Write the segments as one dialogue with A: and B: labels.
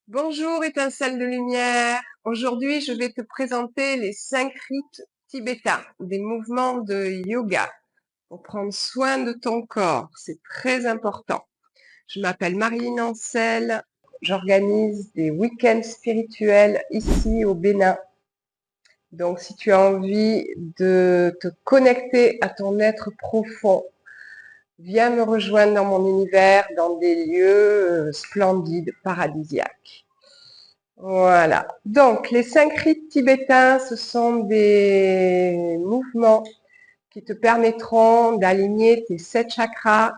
A: Bonjour étincelle de lumière. Aujourd'hui, je vais te présenter les 5 rites tibétains, des mouvements de yoga pour prendre soin de ton corps. C'est très important. Je m'appelle Marilyn Ancel. J'organise des week-ends spirituels ici au Bénin. Donc, si tu as envie de te connecter à ton être profond, viens me rejoindre dans mon univers, dans des lieux splendides, paradisiaques. Voilà. Donc, les 5 rites tibétains, ce sont des mouvements qui te permettront d'aligner tes 7 chakras,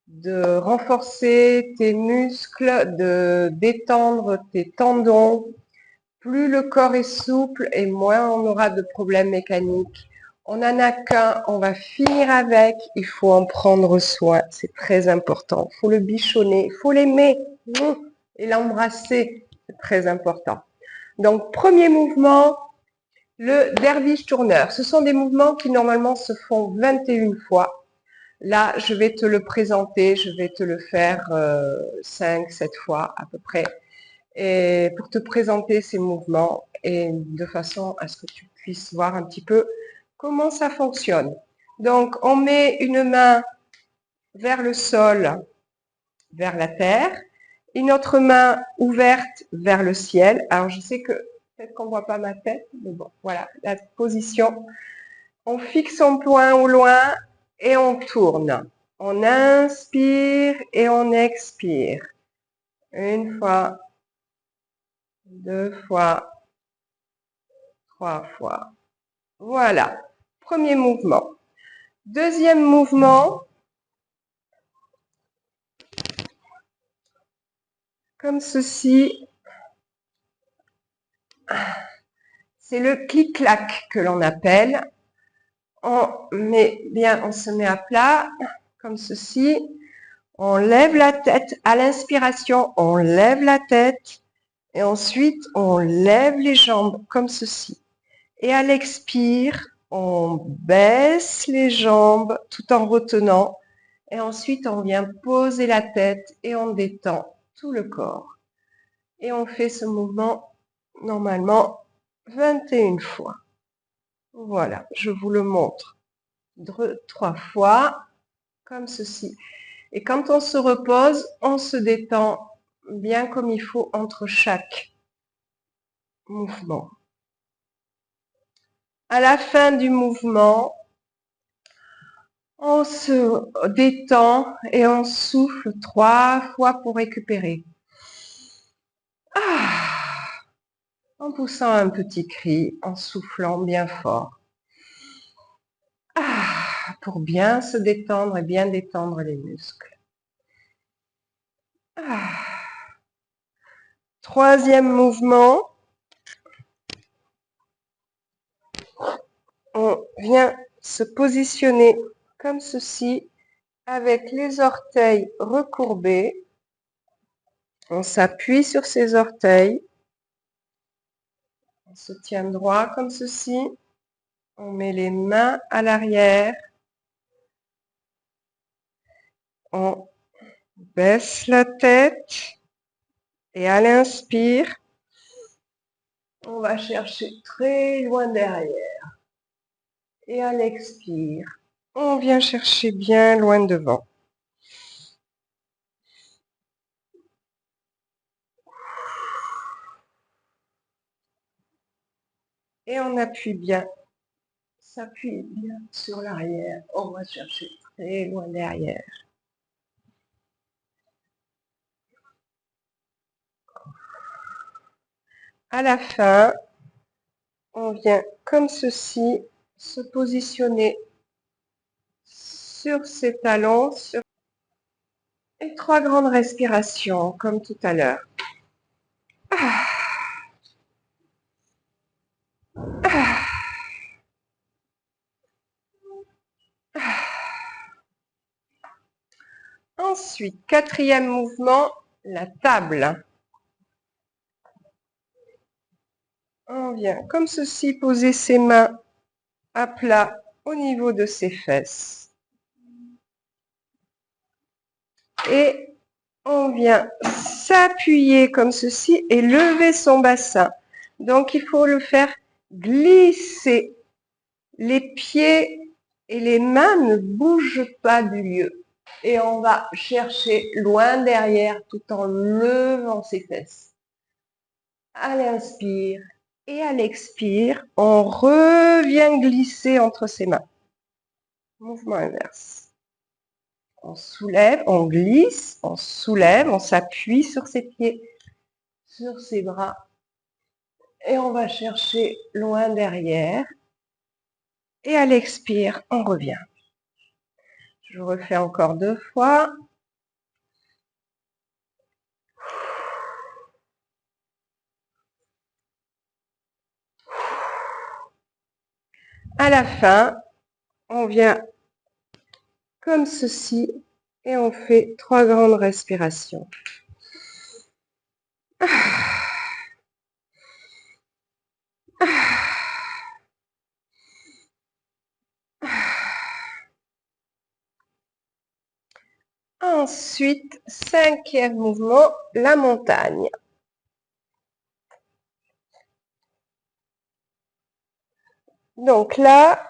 A: de renforcer tes muscles, de détendre tes tendons. Plus le corps est souple et moins on aura de problèmes mécaniques. On n'en a qu'un, on va finir avec, il faut en prendre soin, c'est très important. Il faut le bichonner, il faut l'aimer et l'embrasser, c'est très important. Donc, premier mouvement, le derviche tourneur. Ce sont des mouvements qui normalement se font 21 fois. Là, je vais te le présenter, je vais te le faire 5, 7 fois à peu près. Et pour te présenter ces mouvements et de façon à ce que tu puisses voir un petit peu comment ça fonctionne. Donc, on met une main vers le sol, vers la terre, une autre main ouverte vers le ciel. Alors, je sais que peut-être qu'on ne voit pas ma tête, mais bon, voilà la position. On fixe son poing au loin et on tourne. On inspire et on expire. Une fois, 2 fois, 3 fois. Voilà. Premier mouvement. Deuxième mouvement, comme ceci. C'est le clic-clac que l'on appelle. On se met à plat, comme ceci. On lève la tête. À l'inspiration, on lève la tête. Et ensuite, on lève les jambes, comme ceci. Et à l'expire, on baisse les jambes tout en retenant. Et ensuite, on vient poser la tête et on détend tout le corps. Et on fait ce mouvement, normalement, 21 fois. Voilà, je vous le montre 3 fois, comme ceci. Et quand on se repose, on se détend bien comme il faut entre chaque mouvement. À la fin du mouvement, on se détend et on souffle 3 fois pour récupérer. En poussant un petit cri, en soufflant bien fort. Pour bien se détendre et bien détendre les muscles. Troisième mouvement. On vient se positionner comme ceci, avec les orteils recourbés. On s'appuie sur ses orteils. On se tient droit comme ceci. On met les mains à l'arrière. On baisse la tête. Et à l'inspire, on va chercher très loin derrière. Et à l'expire, on vient chercher bien loin devant. Et on appuie bien. S'appuie bien sur l'arrière. On va chercher très loin derrière. À la fin, on vient comme ceci se positionner sur ses talons et 3 grandes respirations comme tout à l'heure. Ensuite, quatrième mouvement, la table. On vient comme ceci poser ses mains à plat au niveau de ses fesses. Et on vient s'appuyer comme ceci et lever son bassin. Donc, il faut le faire glisser. Les pieds et les mains ne bougent pas du lieu. Et on va chercher loin derrière tout en levant ses fesses. À l'inspire et à l'expire, on revient glisser entre ses mains. Mouvement inverse. On soulève, on glisse, on soulève, on s'appuie sur ses pieds, sur ses bras. Et on va chercher loin derrière. Et à l'expire, on revient. Je refais encore 2 fois. À la fin, on vient comme ceci et on fait 3 grandes respirations. Ensuite, 5e mouvement, la montagne. Donc là,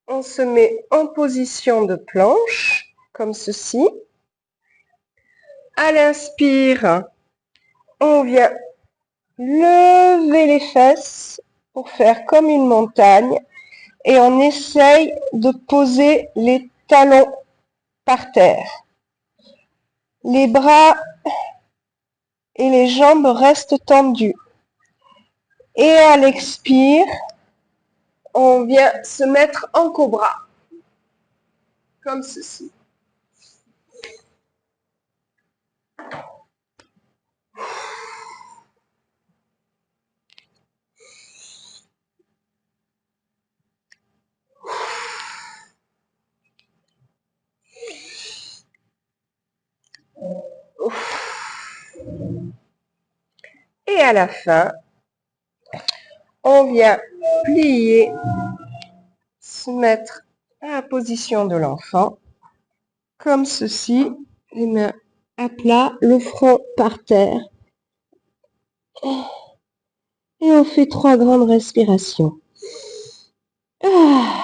A: on se met en position de planche, comme ceci. À l'inspire, on vient lever les fesses pour faire comme une montagne et on essaye de poser les talons par terre. Les bras et les jambes restent tendus. Et à l'expire, on vient se mettre en cobra, comme ceci. Et à la fin, on vient plier, se mettre à la position de l'enfant, comme ceci, les mains à plat, le front par terre. Et on fait 3 grandes respirations. Ah.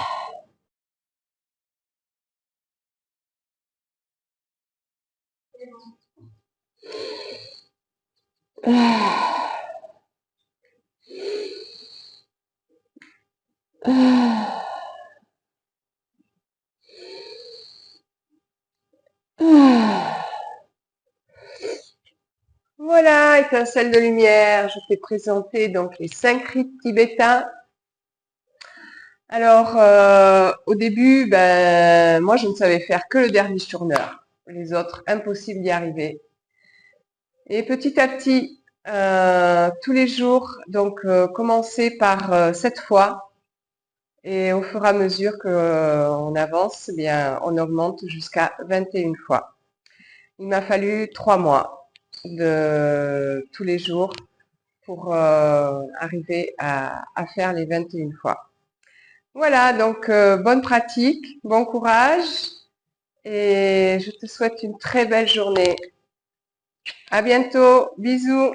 A: Ah. Ah. Ah. Voilà, étincelle de lumière, je t'ai présenté donc les 5 rites tibétains. Alors, au début, moi je ne savais faire que le derviche tourneur. Les autres, impossible d'y arriver. Et petit à petit, tous les jours, donc commencer par 7 fois. Et au fur et à mesure qu'on avance, eh bien, on augmente jusqu'à 21 fois. Il m'a fallu 3 mois de tous les jours pour arriver à faire les 21 fois. Voilà, donc bonne pratique, bon courage et je te souhaite une très belle journée. À bientôt, bisous.